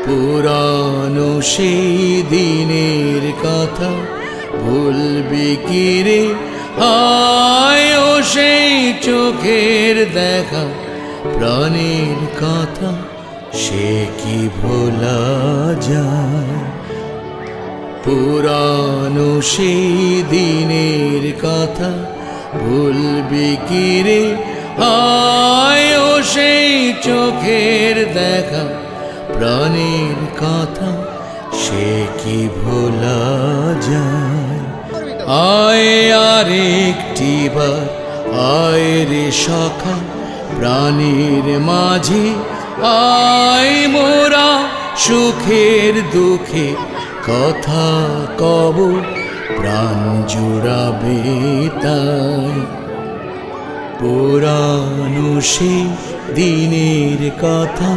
পুরানো সেই দিনের কথা ভুলবি কি রে? হায় ও সেই চোখের দেখা, প্রাণের কথা সে কি ভোলা যায়? পুরানো সেই দিনের কথা ভুলবি কি রে? হায় ও সেই চোখের দেখা, প্রাণের কথা সে কি ভোলা যায়? আয় আর একটিবার আয় রে সখা, প্রাণীর মাঝে আয় মোরা সুখের দুঃখে কথা কব, প্রাণ জুড়াবে তাই। পুরানো সেই দিনের কথা